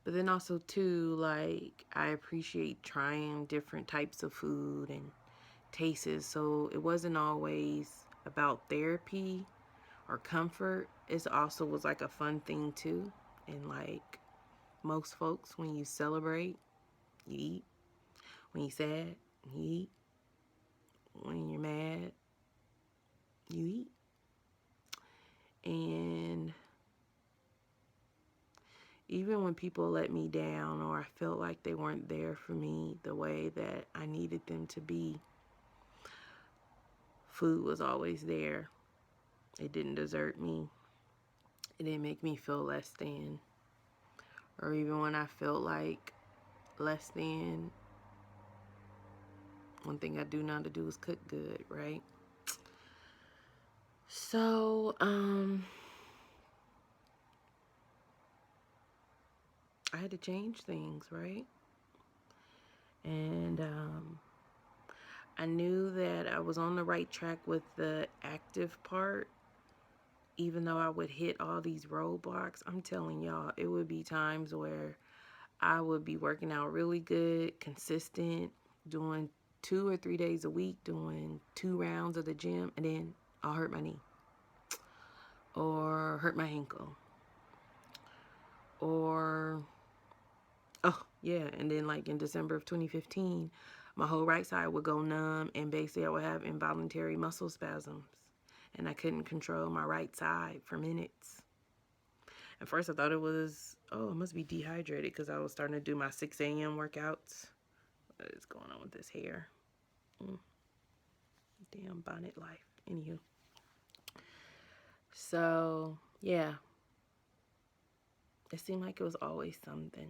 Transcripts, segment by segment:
But then also too, like, I appreciate trying different types of food and tastes. So it wasn't always about therapy or comfort. It also was like a fun thing too. And like most folks, when you celebrate, you eat. When you're sad, you eat. When you're mad, you eat. And even when people let me down or I felt like they weren't there for me the way that I needed them to be, food was always there. It didn't desert me. It didn't make me feel less than. Or even when I felt like less than, one thing I do know how to do is cook good, right? So, I had to change things, right? And I knew that I was on the right track with the active part, even though I would hit all these roadblocks. I'm telling y'all, it would be times where I would be working out really good, consistent, doing 2 or 3 days a week, doing 2 rounds of the gym, and then I'll hurt my knee or hurt my ankle or, oh yeah, and then like in December of 2015, my whole right side would go numb, and basically I would have involuntary muscle spasms, and I couldn't control my right side for minutes. At first I thought it was, oh, I must be dehydrated because I was starting to do my 6 a.m. workouts. What is going on with this hair? Damn bonnet life. Anywho. So, yeah. It seemed like it was always something.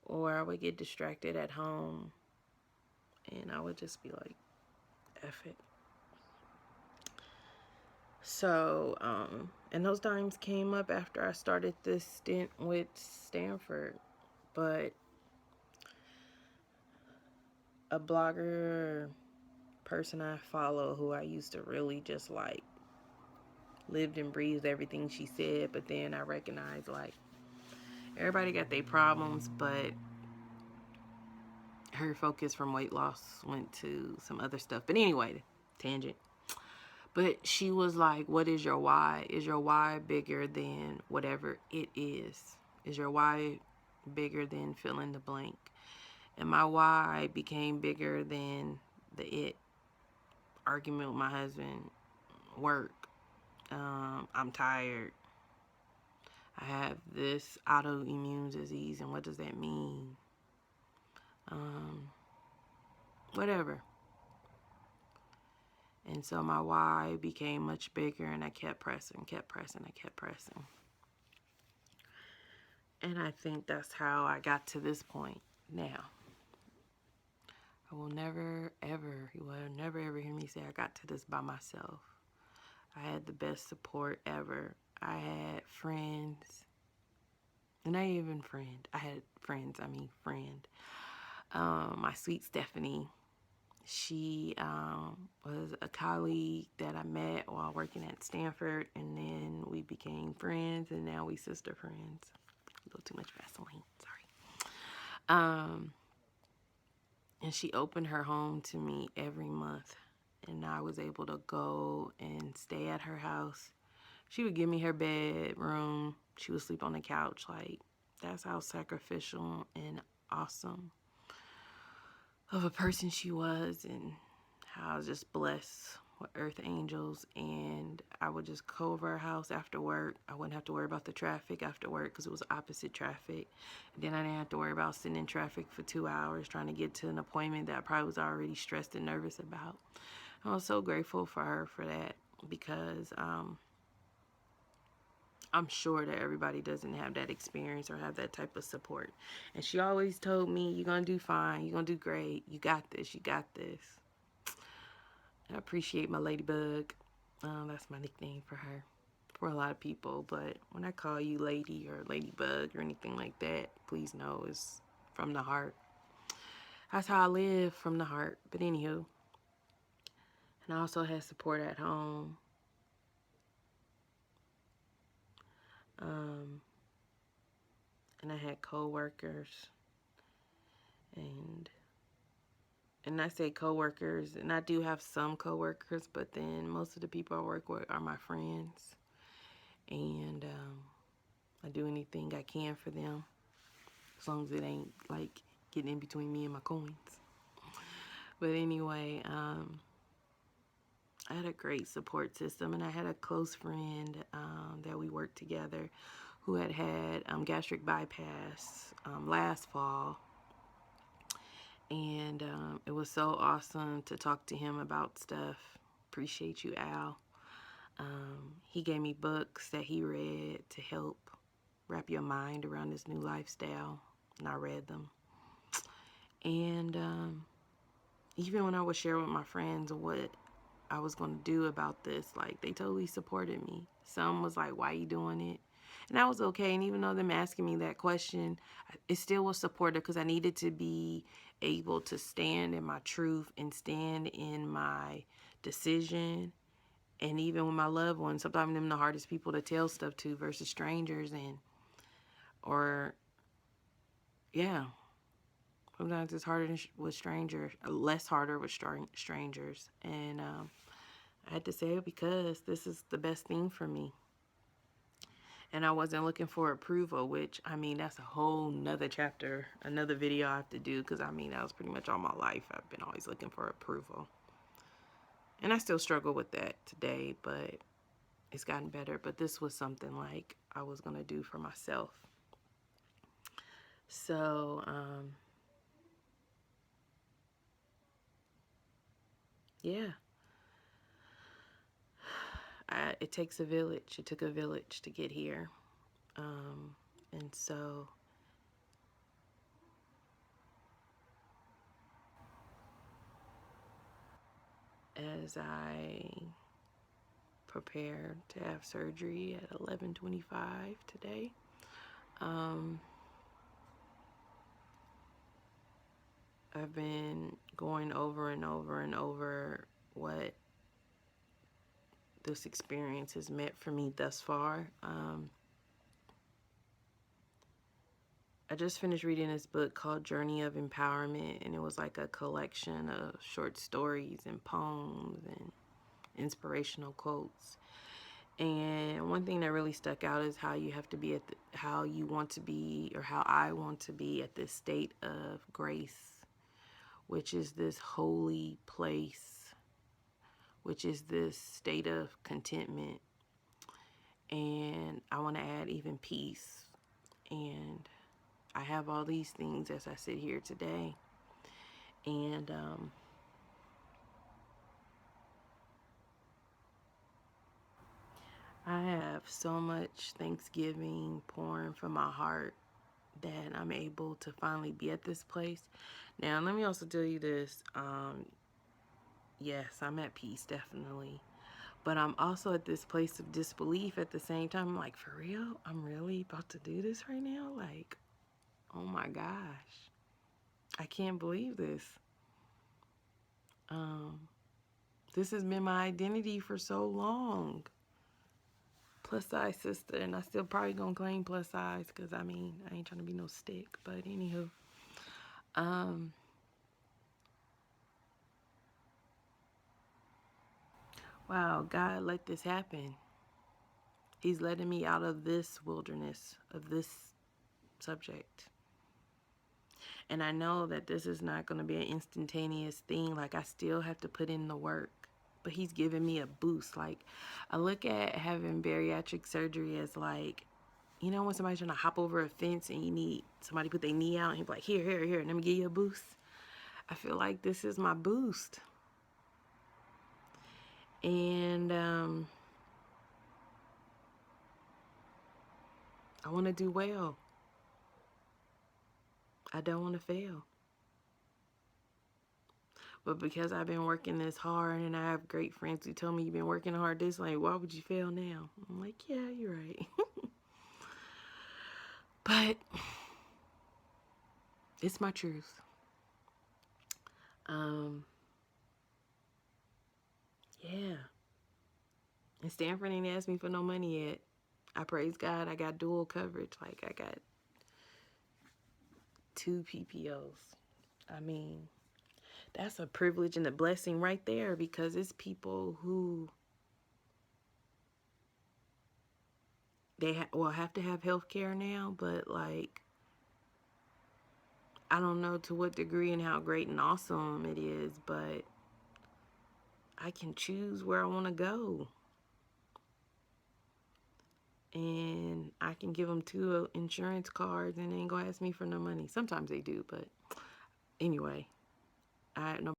Or I would get distracted at home and I would just be like, F it. So, and those times came up after I started this stint with Stanford. But a blogger person I follow who I used to really just like lived and breathed everything she said, but then I recognized like everybody got their problems, but her focus from weight loss went to some other stuff. But anyway, tangent. But she was like, what is your why? Is your why bigger than whatever it is? Is your why bigger than fill in the blank? And my why became bigger than the it. Argument with my husband, work, I'm tired, I have this autoimmune disease, and what does that mean? Whatever. And so my why became much bigger, and I kept pressing, kept pressing, I kept pressing. And I think that's how I got to this point now. I will never, ever, you will never, ever hear me say I got to this by myself. I had the best support ever. I had friends. And not even friend. I had friends, friend. My sweet Stephanie. She was a colleague that I met while working at Stanford, and then we became friends, and now we sister friends. A little too much Vaseline, sorry. And she opened her home to me every month, and I was able to go and stay at her house. She would give me her bedroom. She would sleep on the couch. Like, that's how sacrificial and awesome of a person she was, and how I was just blessed with earth angels. And I would just go over her house after work. I wouldn't have to worry about the traffic after work because it was opposite traffic. And then I didn't have to worry about sitting in traffic for 2 hours trying to get to an appointment that I probably was already stressed and nervous about. I was so grateful for her for that, because I'm sure that everybody doesn't have that experience or have that type of support. And she always told me, you're going to do fine. You're going to do great. You got this. You got this. I appreciate my ladybug. That's my nickname for her, for a lot of people. But when I call you lady or ladybug or anything like that, please know it's from the heart. That's how I live, from the heart. But anywho, and I also had support at home. and I had co-workers, and I say co-workers, and I do have some co-workers, but then most of the people I work with are my friends, and I do anything I can for them, as long as it ain't like getting in between me and my coins. But anyway, I had a great support system, and I had a close friend that we worked together who had gastric bypass last fall. And it was so awesome to talk to him about stuff. Appreciate you, Al. He gave me books that he read to help wrap your mind around this new lifestyle, and I read them. And even when I would share with my friends what I was going to do about this, like, they totally supported me. Some was like, why you doing it? And I was okay. And even though them asking me that question, it still was supportive, because I needed to be able to stand in my truth and stand in my decision. And even with my loved ones, sometimes them the hardest people to tell stuff to versus strangers. Sometimes it's harder with strangers, less harder with strangers. And I had to say it because this is the best thing for me. And I wasn't looking for approval, which, I mean, that's a whole nother chapter, another video I have to do, because, I mean, that was pretty much all my life. I've been always looking for approval. And I still struggle with that today, but it's gotten better. But this was something like I was going to do for myself. So, yeah. It takes a village. It took a village to get here. And so as I prepared to have surgery at 11:25 today, I've been going over and over and over what this experience has meant for me thus far. I just finished reading this book called Journey of Empowerment, and it was like a collection of short stories and poems and inspirational quotes. And one thing that really stuck out is how you have to be how you want to be, or how I want to be, at this state of grace, which is this holy place, which is this state of contentment. And I want to add even peace. And I have all these things as I sit here today. And I have so much Thanksgiving pouring from my heart that I'm able to finally be at this place. Now, let me also tell you this. Yes, I'm at peace, definitely. But I'm also at this place of disbelief at the same time. I'm like, for real? I'm really about to do this right now? Like, oh my gosh. I can't believe this. This has been my identity for so long. Plus size sister, and I still probably gonna claim plus size, because I mean, I ain't trying to be no stick. But anywho, wow, God let this happen. He's letting me out of this wilderness, of this subject. And I know that this is not going to be an instantaneous thing. Like, I still have to put in the work. But he's giving me a boost. Like, I look at having bariatric surgery as like, you know, when somebody's trying to hop over a fence and you need somebody to put their knee out and he's like, here, let me give you a boost. I feel like this is my boost. And I want to do well. I don't want to fail. But because I've been working this hard, and I have great friends who tell me you've been working hard this, like, why would you fail now? I'm like, yeah, you're right. But it's my truth. Yeah. And Stanford ain't asked me for no money yet. I praise God, I got dual coverage. Like, I got 2 PPOs. I mean, that's a privilege and a blessing right there, because it's people who have to have health care now, but like, I don't know to what degree and how great and awesome it is, but I can choose where I want to go. And I can give them 2 insurance cards and they ain't gonna ask me for no money. Sometimes they do, but anyway, no